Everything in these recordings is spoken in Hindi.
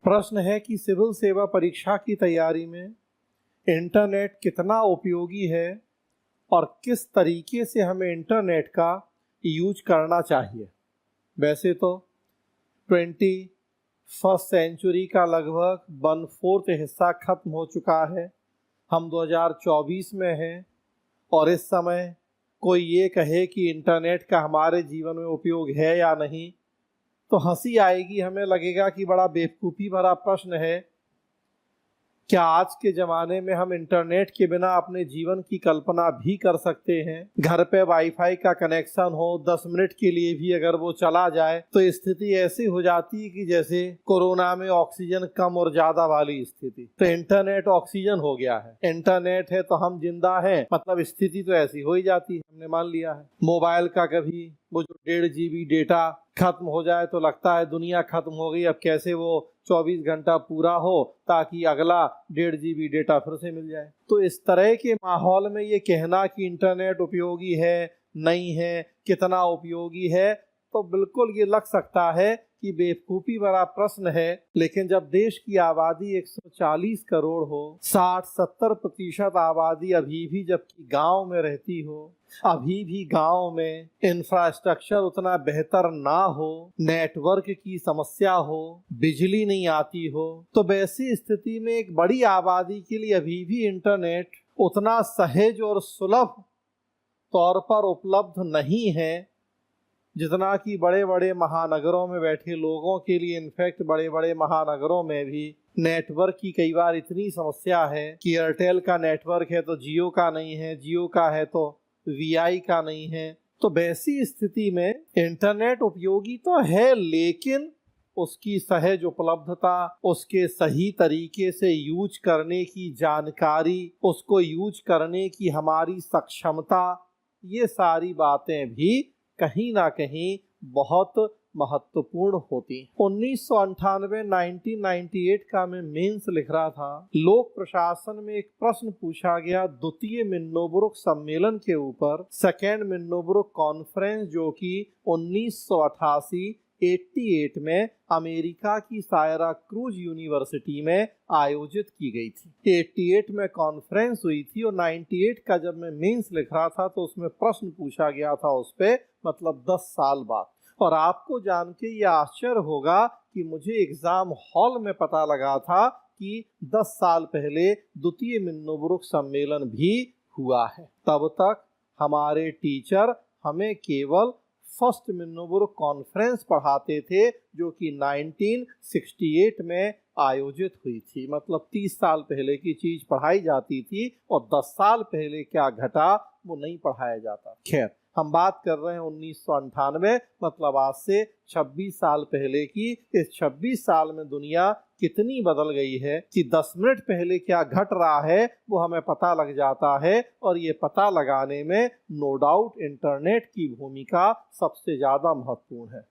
प्रश्न है कि सिविल सेवा परीक्षा की तैयारी में इंटरनेट कितना उपयोगी है और किस तरीके से हमें इंटरनेट का यूज करना चाहिए। वैसे तो 21st सेंचुरी का लगभग 1/4 हिस्सा खत्म हो चुका है। हम 2024 में हैं और इस समय कोई ये कहे कि इंटरनेट का हमारे जीवन में उपयोग है या नहीं तो हंसी आएगी, हमें लगेगा कि बड़ा बेवकूफ़ी भरा प्रश्न है। क्या आज के ज़माने में हम इंटरनेट के बिना अपने जीवन की कल्पना भी कर सकते हैं? घर पे वाईफाई का कनेक्शन हो, 10 मिनट के लिए भी अगर वो चला जाए तो स्थिति ऐसी हो जाती है कि जैसे कोरोना में ऑक्सीजन कम और ज़्यादा वाली स्थिति। तो इंटरनेट ऑक्सीजन हो गया है। इंटरनेट है तो हम जिंदा हैं, मतलब स्थिति तो ऐसी हो ही जाती है, हमने मान लिया है। मोबाइल का कभी वो जो 1.5 GB डेटा खत्म हो जाए तो लगता है दुनिया खत्म हो गई, अब कैसे वो 24 घंटा पूरा हो ताकि अगला 1.5 GB डेटा फिर से मिल जाए। तो इस तरह के माहौल में ये कहना कि इंटरनेट उपयोगी है, नहीं है, कितना उपयोगी है, तो बिल्कुल ये लग सकता है कि बेवकूफ़ी भरा प्रश्न है। लेकिन जब देश की आबादी 140 करोड़ हो, 60-70% आबादी अभी भी जबकि गांव में रहती हो, अभी भी गांव में इंफ्रास्ट्रक्चर उतना बेहतर ना हो, नेटवर्क की समस्या हो, बिजली नहीं आती हो, तो वैसी स्थिति में एक बड़ी आबादी के लिए अभी भी इंटरनेट उतना सहज और सुलभ तौर पर उपलब्ध नहीं है जितना कि बड़े बड़े महानगरों में बैठे लोगों के लिए। इनफैक्ट बड़े बड़े महानगरों में भी नेटवर्क की कई बार इतनी समस्या है कि एयरटेल का नेटवर्क है तो जियो का नहीं है, जियो का है तो वीआई का नहीं है। तो वैसी स्थिति में इंटरनेट उपयोगी तो है, लेकिन उसकी सहज उपलब्धता, उसके सही तरीके से यूज करने की जानकारी, उसको यूज करने की हमारी सक्षमता, ये सारी बातें भी कहीं ना कहीं बहुत महत्वपूर्ण होती। 1998 का मैं मेंस लिख रहा था। लोक प्रशासन में एक प्रश्न पूछा गया द्वितीय मिन्नोब्रुक सम्मेलन के ऊपर, सेकेंड मिन्नोब्रुक कॉन्फ्रेंस, जो कि 1988 में अमेरिका की सायरा क्रूज यूनिवर्सिटी में आयोजित की गई थी। 88 में कॉन्फ्रेंस हुई थी और 98 का जब मैं मेंस लिख रहा था तो उसमें प्रश्न पूछा गया था उस पे, मतलब 10 साल बाद। और आपको जान के ये आश्चर्य होगा कि मुझे एग्जाम हॉल में पता लगा था कि 10 साल पहले द्वितीय मिन्नोब्रुक सम्मेलन भी हुआ है। तब तक हमारे टीचर हमें केवल फर्स्ट मिन्नोब्रुक कॉन्फ्रेंस पढ़ाते थे जो कि 1968 में आयोजित हुई थी। मतलब 30 साल पहले की चीज पढ़ाई जाती थी और 10 साल पहले क्या घटा वो नहीं पढ़ाया जाता। खैर, हम बात कर रहे हैं 1998, मतलब आज से 26 साल पहले की। इस 26 साल में दुनिया कितनी बदल गई है कि 10 मिनट पहले क्या घट रहा है वो हमें पता लग जाता है। और ये पता लगाने में नो डाउट इंटरनेट की भूमिका सबसे ज्यादा महत्वपूर्ण है।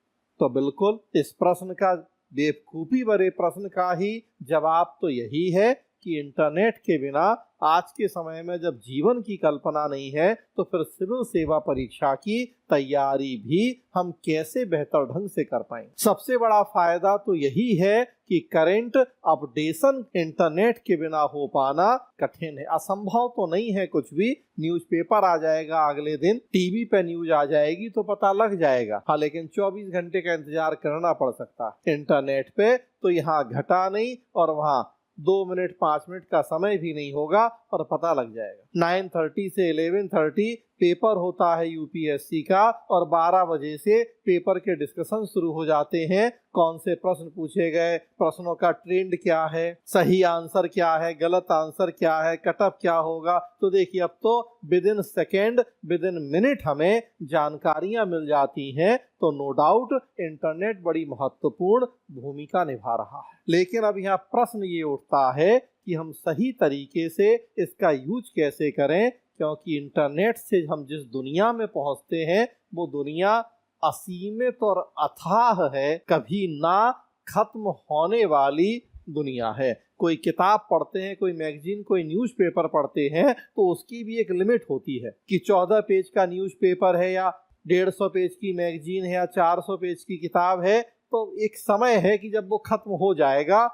तो बिल्कुल इस प्रश्न का, बेवकूफ़ी भरे प्रश्न का ही जवाब तो यही है कि इंटरनेट के बिना आज के समय में जब जीवन की कल्पना नहीं है तो फिर सिविल सेवा परीक्षा की तैयारी भी हम कैसे बेहतर ढंग से कर पाएंगे। सबसे बड़ा फायदा तो यही है कि करंट अपडेशन इंटरनेट के बिना हो पाना कठिन है। असंभव तो नहीं है कुछ भी। न्यूज़पेपर आ जाएगा अगले दिन, टीवी पे न्यूज आ जाएगी तो पता लग जाएगा। हाँ, लेकिन 24 घंटे का इंतजार करना पड़ सकता है। इंटरनेट पे तो यहाँ घटा नहीं और वहाँ 2 मिनट 5 मिनट का समय भी नहीं होगा और पता लग जाएगा। 9:30 से 11:30 पेपर होता है यूपीएससी का और 12 बजे से पेपर के डिस्कशन शुरू हो जाते हैं। कौन से प्रश्न पूछे गए, प्रश्नों का ट्रेंड क्या है, सही आंसर क्या है, गलत आंसर क्या है, कटअप क्या होगा। तो देखिए, अब तो with in second, with in minute हमें जानकारियां मिल जाती हैं। तो नो डाउट इंटरनेट बड़ी महत्वपूर्ण भूमिका निभा रहा है। लेकिन अब यहाँ प्रश्न ये उठता है कि हम सही तरीके से इसका यूज कैसे करें, क्योंकि इंटरनेट से हम जिस दुनिया में पहुंचते हैं वो दुनिया असीमित और अथाह है, कभी ना खत्म होने वाली दुनिया है। कोई किताब पढ़ते हैं, कोई मैगजीन, कोई न्यूज़पेपर पढ़ते हैं तो उसकी भी एक लिमिट होती है कि 14 पेज का न्यूज़पेपर है या 150 पेज की मैगजीन है या 400 पेज की किताब है, तो एक समय है कि जब वो खत्म हो जाएगा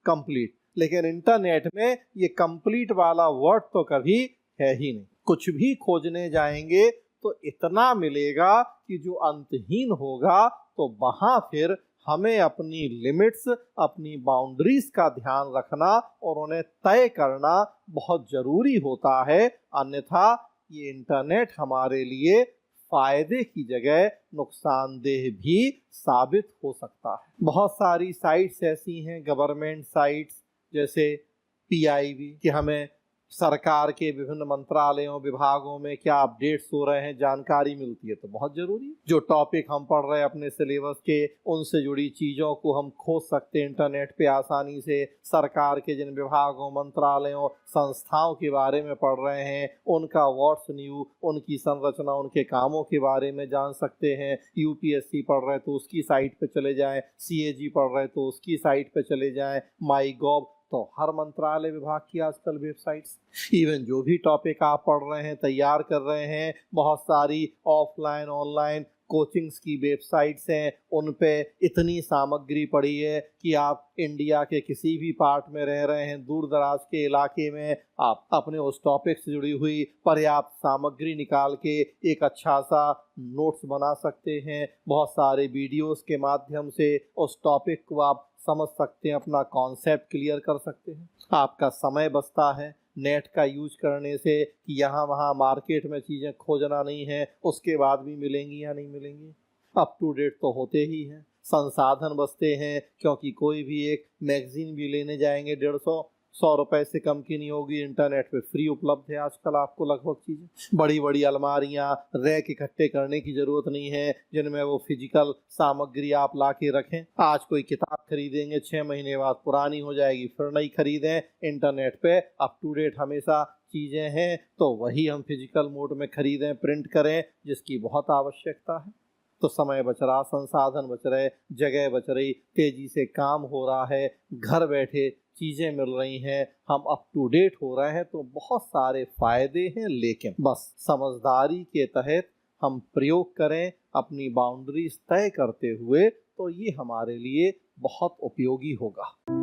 कंप्लीट, लेकिन इंटरनेट में ये कंप्लीट वाला वर्ड तो कभी है ही नहीं। कुछ भी खोजने जाएंगे तो इतना मिलेगा कि जो अंतहीन होगा, तो वहां फिर हमें अपनी लिमिट्स, अपनी बाउंड्रीज का ध्यान रखना और उन्हें तय करना बहुत जरूरी होता है। अन्यथा ये इंटरनेट हमारे लिए फायदे की जगह नुकसानदेह भी साबित हो सकता है। बहुत सारी साइट्स ऐसी हैं, गवर्नमेंट साइट्स जैसे PIB, कि हमें सरकार के विभिन्न मंत्रालयों, विभागों में क्या अपडेट्स हो रहे हैं जानकारी मिलती है, तो बहुत जरूरी है। जो टॉपिक हम पढ़ रहे हैं अपने सिलेबस के, उनसे जुड़ी चीजों को हम खोज सकते हैं इंटरनेट पे आसानी से। सरकार के जिन विभागों, मंत्रालयों, संस्थाओं के बारे में पढ़ रहे हैं, उनका व्हाट्स न्यू, उनकी संरचना, उनके कामों के बारे में जान सकते हैं। UPSC पढ़ रहे हैं तो उसकी साइट पे चले जाएं, CAG पढ़ रहे हैं तो उसकी साइट पे चले जाएं, MyGov, तो हर मंत्रालय विभाग की आजकल वेबसाइट्स। इवन जो भी टॉपिक आप पढ़ रहे हैं, तैयार कर रहे हैं, बहुत सारी ऑफलाइन ऑनलाइन कोचिंग्स की वेबसाइट्स हैं, उन पे इतनी सामग्री पड़ी है कि आप इंडिया के किसी भी पार्ट में रह रहे हैं, दूर दराज के इलाके में, आप अपने उस टॉपिक से जुड़ी हुई पर्याप्त सामग्री निकाल के एक अच्छा सा नोट्स बना सकते हैं। बहुत सारे वीडियोस के माध्यम से उस टॉपिक को आप समझ सकते हैं, अपना कॉन्सेप्ट क्लियर कर सकते हैं। आपका समय बचता है नेट का यूज करने से, कि यहाँ वहाँ मार्केट में चीज़ें खोजना नहीं है, उसके बाद भी मिलेंगी या नहीं मिलेंगी। अप टू डेट तो होते ही हैं। संसाधन बचते हैं, क्योंकि कोई भी एक मैगजीन भी लेने जाएंगे 150-100 रुपए से कम की नहीं होगी, इंटरनेट पे फ्री उपलब्ध है आजकल आपको लगभग चीज़ें। बड़ी बड़ी अलमारियाँ, रैक इकट्ठे करने की ज़रूरत नहीं है जिनमें वो फिजिकल सामग्री आप ला के रखें। आज कोई किताब खरीदेंगे, 6 महीने बाद पुरानी हो जाएगी, फिर नई खरीदें। इंटरनेट पे अप टू डेट हमेशा चीज़ें हैं, तो वही हम फिजिकल मोड में खरीदें, प्रिंट करें, जिसकी बहुत आवश्यकता है। तो समय बच रहा, संसाधन बच रहे, जगह बच रही, तेजी से काम हो रहा है, घर बैठे चीज़ें मिल रही हैं, हम अप टू डेट हो रहे हैं, तो बहुत सारे फायदे हैं। लेकिन बस समझदारी के तहत हम प्रयोग करें, अपनी बाउंड्रीज तय करते हुए, तो ये हमारे लिए बहुत उपयोगी होगा।